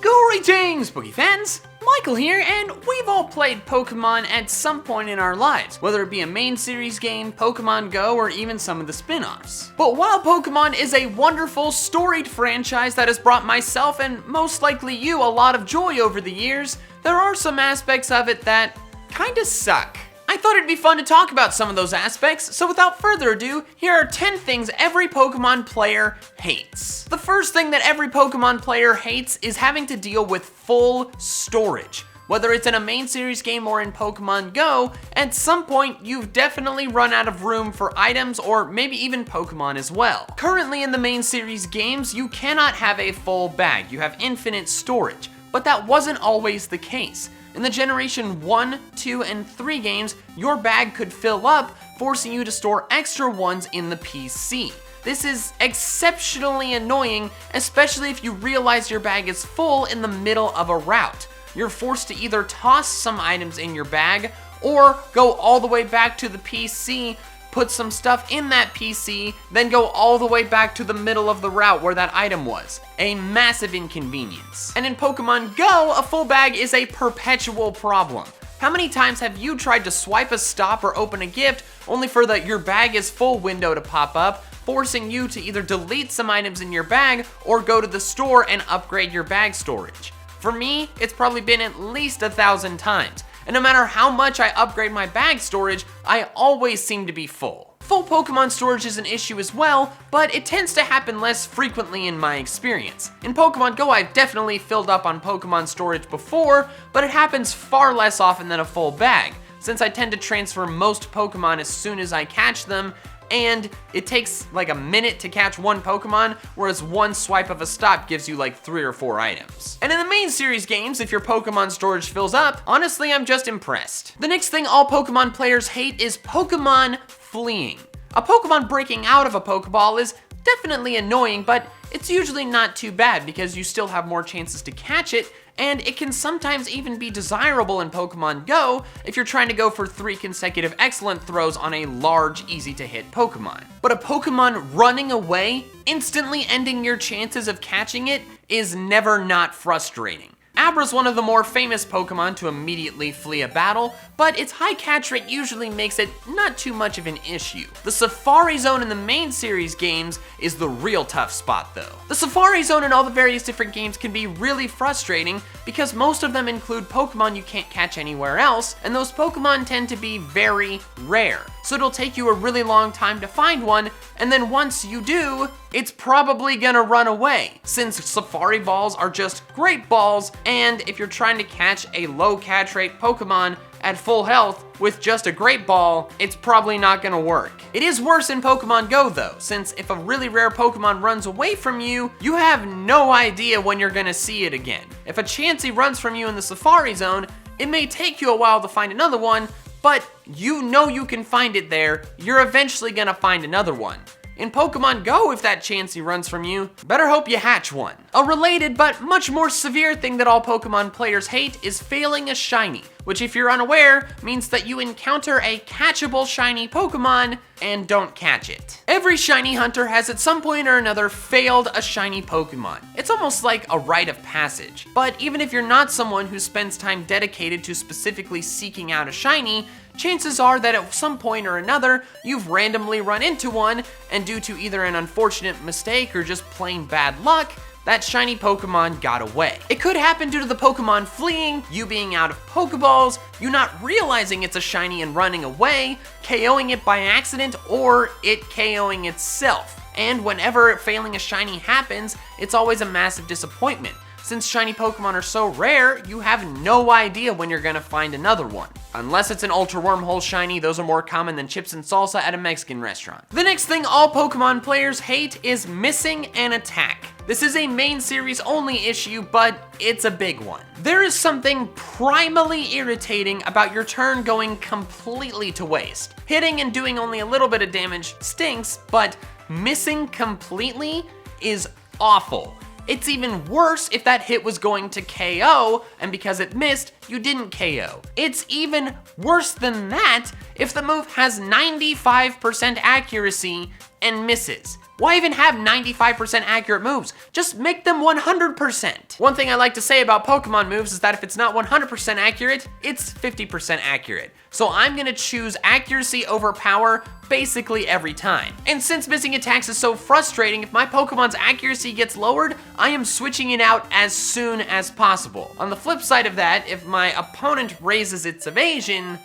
Greetings, Spooky fans! Michael here, and we've all played Pokemon at some point in our lives, whether it be a main series game, Pokemon Go, or even some of the spin-offs. But while Pokemon is a wonderful, storied franchise that has brought myself and most likely you a lot of joy over the years, there are some aspects of it that kinda suck. I thought it'd be fun to talk about some of those aspects, so without further ado, here are 10 things every Pokemon player hates. The first thing that every Pokemon player hates is having to deal with full storage. Whether it's in a main series game or in Pokemon Go, at some point you've definitely run out of room for items or maybe even Pokemon as well. Currently in the main series games, you cannot have a full bag, you have infinite storage, but that wasn't always the case. In the Generation 1, 2, and 3 games, your bag could fill up, forcing you to store extra ones in the PC. This is exceptionally annoying, especially if you realize your bag is full in the middle of a route. You're forced to either toss some items in your bag, or go all the way back to the PC, put some stuff in that PC, then go all the way back to the middle of the route where that item was. A massive inconvenience. And in Pokemon Go, a full bag is a perpetual problem. How many times have you tried to swipe a stop or open a gift only for the "your bag is full" window to pop up, forcing you to either delete some items in your bag or go to the store and upgrade your bag storage? For me, it's probably been at least 1,000 times. And no matter how much I upgrade my bag storage, I always seem to be full. Full Pokemon storage is an issue as well, but it tends to happen less frequently in my experience. In Pokemon Go, I've definitely filled up on Pokemon storage before, but it happens far less often than a full bag, since I tend to transfer most Pokemon as soon as I catch them, and it takes like a minute to catch one Pokemon, whereas one swipe of a stop gives you like 3 or 4 items. And in the main series games, if your Pokemon storage fills up, honestly, I'm just impressed. The next thing all Pokemon players hate is Pokemon fleeing. A Pokemon breaking out of a Pokeball is definitely annoying, but it's usually not too bad because you still have more chances to catch it, and it can sometimes even be desirable in Pokemon Go if you're trying to go for 3 consecutive excellent throws on a large, easy-to-hit Pokemon. But a Pokemon running away, instantly ending your chances of catching it, is never not frustrating. Abra's one of the more famous Pokemon to immediately flee a battle, but its high catch rate usually makes it not too much of an issue. The Safari Zone in the main series games is the real tough spot though. The Safari Zone in all the various different games can be really frustrating because most of them include Pokemon you can't catch anywhere else, and those Pokemon tend to be very rare. So it'll take you a really long time to find one, and then once you do, it's probably gonna run away, since Safari Balls are just great balls, and if you're trying to catch a low catch rate Pokemon at full health with just a great ball, it's probably not gonna work. It is worse in Pokemon Go though, since if a really rare Pokemon runs away from you, you have no idea when you're gonna see it again. If a Chansey runs from you in the Safari Zone, it may take you a while to find another one, but you know you can find it there, you're eventually gonna find another one. In Pokemon Go, if that Chansey runs from you, better hope you hatch one. A related but much more severe thing that all Pokemon players hate is failing a shiny, which if you're unaware, means that you encounter a catchable shiny Pokemon and don't catch it. Every shiny hunter has at some point or another failed a shiny Pokemon. It's almost like a rite of passage. But even if you're not someone who spends time dedicated to specifically seeking out a shiny, chances are that at some point or another, you've randomly run into one, and due to either an unfortunate mistake or just plain bad luck, that shiny Pokemon got away. It could happen due to the Pokemon fleeing, you being out of Pokeballs, you not realizing it's a shiny and running away, KOing it by accident, or it KOing itself. And whenever failing a shiny happens, it's always a massive disappointment. Since shiny Pokemon are so rare, you have no idea when you're gonna find another one. Unless it's an Ultra Wormhole shiny, those are more common than chips and salsa at a Mexican restaurant. The next thing all Pokemon players hate is missing an attack. This is a main series only issue, but it's a big one. There is something primally irritating about your turn going completely to waste. Hitting and doing only a little bit of damage stinks, but missing completely is awful. It's even worse if that hit was going to KO, and because it missed, you didn't KO. It's even worse than that if the move has 95% accuracy and misses. Why even have 95% accurate moves? Just make them 100%. One thing I like to say about Pokemon moves is that if it's not 100% accurate, it's 50% accurate. So I'm gonna choose accuracy over power basically every time. And since missing attacks is so frustrating, if my Pokemon's accuracy gets lowered, I am switching it out as soon as possible. On the flip side of that, if my opponent raises its evasion,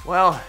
well,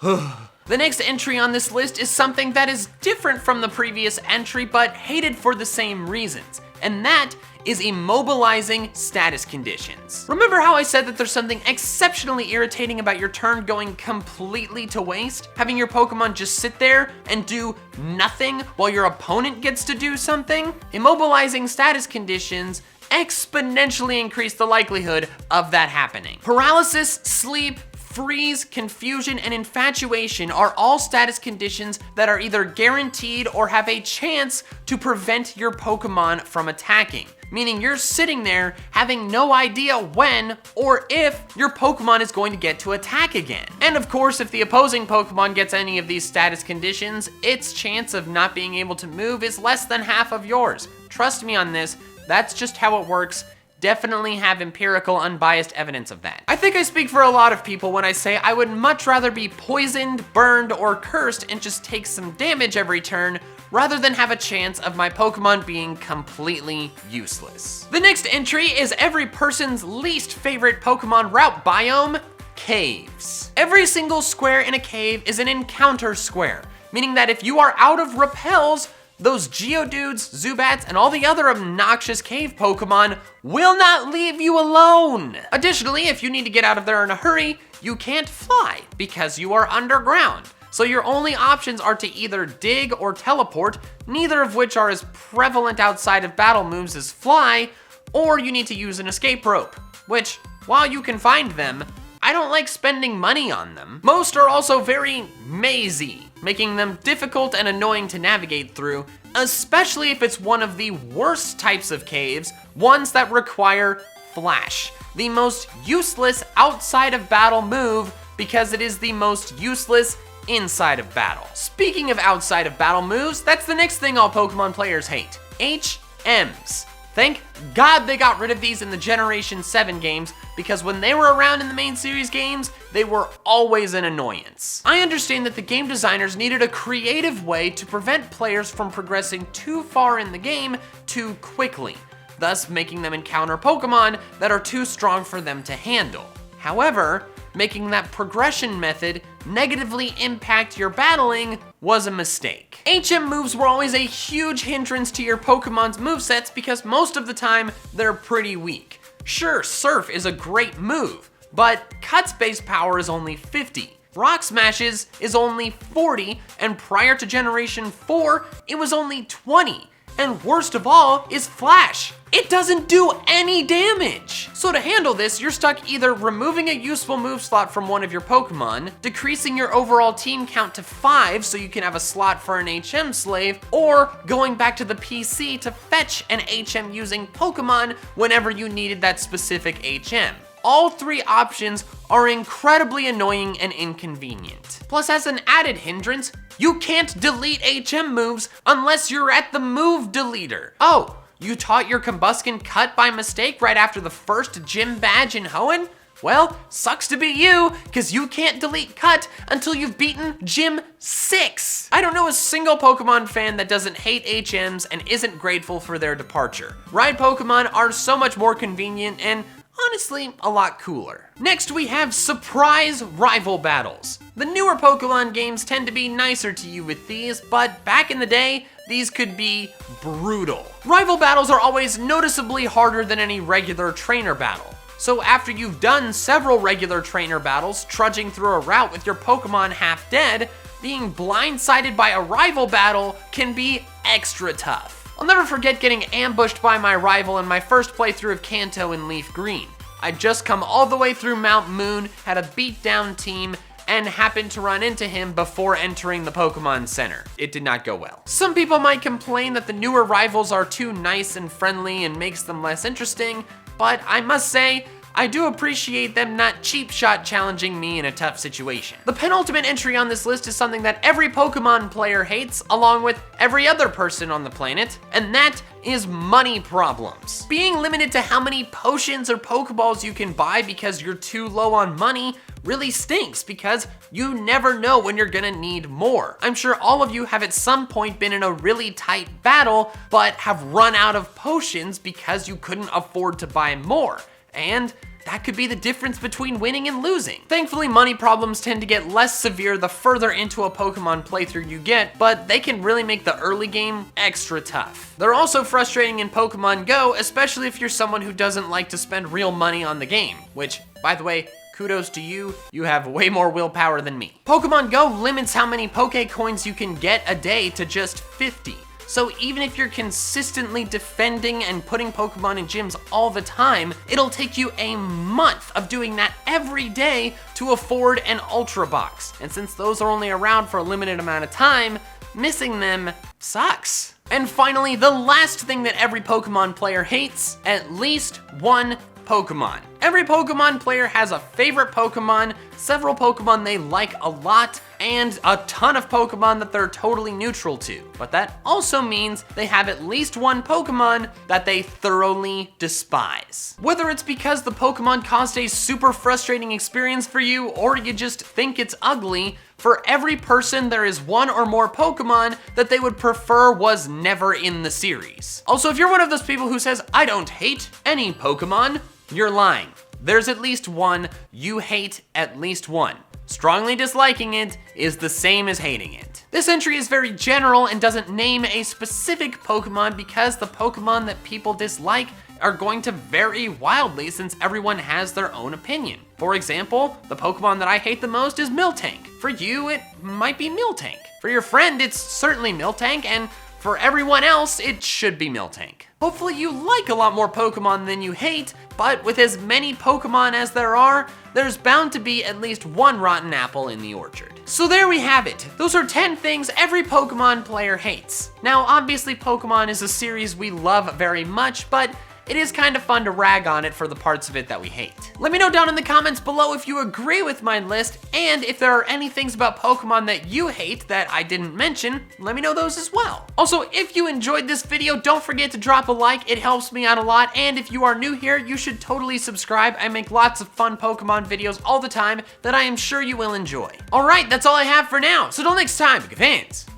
the next entry on this list is something that is different from the previous entry, but hated for the same reasons, and that is immobilizing status conditions. Remember how I said that there's something exceptionally irritating about your turn going completely to waste? Having your Pokemon just sit there and do nothing while your opponent gets to do something? Immobilizing status conditions exponentially increase the likelihood of that happening. Paralysis, sleep, freeze, confusion, and infatuation are all status conditions that are either guaranteed or have a chance to prevent your Pokemon from attacking. Meaning you're sitting there having no idea when or if your Pokemon is going to get to attack again. And of course, if the opposing Pokemon gets any of these status conditions, its chance of not being able to move is less than half of yours. Trust me on this, that's just how it works. Definitely have empirical, unbiased evidence of that. I think I speak for a lot of people when I say I would much rather be poisoned, burned, or cursed and just take some damage every turn rather than have a chance of my Pokemon being completely useless. The next entry is every person's least favorite Pokemon route biome, caves. Every single square in a cave is an encounter square, meaning that if you are out of repels, those Geodudes, Zubats, and all the other obnoxious cave Pokemon will not leave you alone. Additionally, if you need to get out of there in a hurry, you can't fly because you are underground. So your only options are to either dig or teleport, neither of which are as prevalent outside of battle moves as fly, or you need to use an escape rope, which, while you can find them, I don't like spending money on them. Most are also very mazy, making them difficult and annoying to navigate through, especially if it's one of the worst types of caves, ones that require Flash, the most useless outside of battle move because it is the most useless inside of battle. Speaking of outside of battle moves, that's the next thing all Pokemon players hate, HMs. Thank God they got rid of these in the Generation 7 games, because when they were around in the main series games, they were always an annoyance. I understand that the game designers needed a creative way to prevent players from progressing too far in the game too quickly, thus making them encounter Pokemon that are too strong for them to handle. However, making that progression method negatively impact your battling was a mistake. HM moves were always a huge hindrance to your Pokemon's movesets because most of the time they're pretty weak. Sure, Surf is a great move, but Cut's base power is only 50. Rock Smashes is only 40, and prior to Generation 4, it was only 20. And worst of all is Flash. It doesn't do any damage. So to handle this, you're stuck either removing a useful move slot from one of your Pokemon, decreasing your overall team count to 5 so you can have a slot for an HM slave, or going back to the PC to fetch an HM using Pokemon whenever you needed that specific HM. All three options are incredibly annoying and inconvenient. Plus, as an added hindrance, you can't delete HM moves unless you're at the move deleter. Oh, you taught your Combuskin Cut by mistake right after the first gym badge in Hoenn? Well, sucks to be you, because you can't delete Cut until you've beaten Gym 6. I don't know a single Pokemon fan that doesn't hate HMs and isn't grateful for their departure. Ride Pokemon are so much more convenient and honestly, a lot cooler. Next, we have surprise rival battles. The newer Pokemon games tend to be nicer to you with these, but back in the day, these could be brutal. Rival battles are always noticeably harder than any regular trainer battle. So after you've done several regular trainer battles, trudging through a route with your Pokemon half dead, being blindsided by a rival battle can be extra tough. I'll never forget getting ambushed by my rival in my first playthrough of Kanto in Leaf Green. I'd just come all the way through Mount Moon, had a beatdown team, and happened to run into him before entering the Pokemon Center. It did not go well. Some people might complain that the newer rivals are too nice and friendly and makes them less interesting, but I must say, I do appreciate them not cheap shot challenging me in a tough situation. The penultimate entry on this list is something that every Pokemon player hates, along with every other person on the planet, and that is money problems. Being limited to how many potions or Pokeballs you can buy because you're too low on money really stinks because you never know when you're gonna need more. I'm sure all of you have at some point been in a really tight battle, but have run out of potions because you couldn't afford to buy more. And that could be the difference between winning and losing. Thankfully, money problems tend to get less severe the further into a Pokemon playthrough you get, but they can really make the early game extra tough. They're also frustrating in Pokemon Go, especially if you're someone who doesn't like to spend real money on the game, which, by the way, kudos to you, you have way more willpower than me. Pokemon Go limits how many Pokecoins you can get a day to just 50. So even if you're consistently defending and putting Pokemon in gyms all the time, it'll take you a month of doing that every day to afford an Ultra Box. And since those are only around for a limited amount of time, missing them sucks. And finally, the last thing that every Pokemon player hates, at least one Pokemon. Every Pokemon player has a favorite Pokemon, several Pokemon they like a lot, and a ton of Pokemon that they're totally neutral to. But that also means they have at least one Pokemon that they thoroughly despise. Whether it's because the Pokemon caused a super frustrating experience for you, or you just think it's ugly, for every person there is one or more Pokemon that they would prefer was never in the series. Also, if you're one of those people who says, I don't hate any Pokemon, you're lying. There's at least one, you hate at least one. Strongly disliking it is the same as hating it. This entry is very general and doesn't name a specific Pokemon because the Pokemon that people dislike are going to vary wildly since everyone has their own opinion. For example, the Pokemon that I hate the most is Miltank. For you, it might be Miltank. For your friend, it's certainly Miltank, and for everyone else, it should be Miltank. Hopefully you like a lot more Pokemon than you hate, but with as many Pokemon as there are, there's bound to be at least one rotten apple in the orchard. So there we have it. Those are 10 things every Pokemon player hates. Now, obviously Pokemon is a series we love very much, but it is kind of fun to rag on it for the parts of it that we hate. Let me know down in the comments below if you agree with my list, and if there are any things about Pokemon that you hate that I didn't mention, let me know those as well. Also, if you enjoyed this video, don't forget to drop a like, it helps me out a lot, and if you are new here, you should totally subscribe. I make lots of fun Pokemon videos all the time that I am sure you will enjoy. All right, that's all I have for now, so till next time, Pokefans,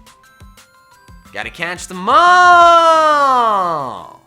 gotta catch them all!